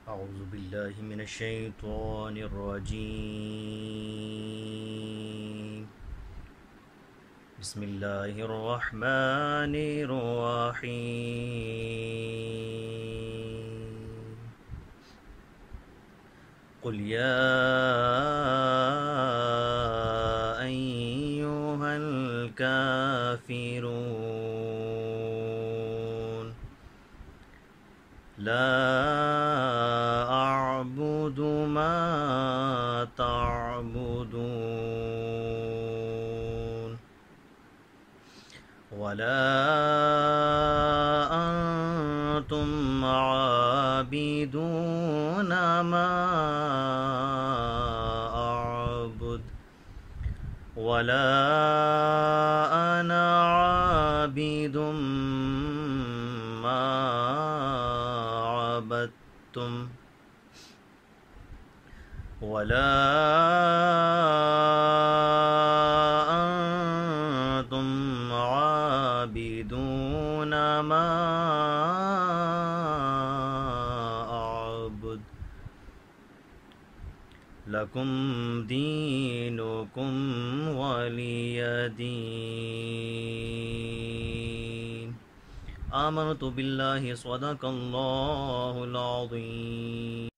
أعوذ بالله من الشيطان الرجيم بسم الله الرحمن الرحيم قل يا أيها الكافرون لا أعبد ما تعبدون ولا أنتم عابدون ما أعبد ولا أنا عابد ما عبدتم ولا أنتم عابدون ما أعبد لكم دينكم ولي دين آمنت بالله صدق الله العظيم.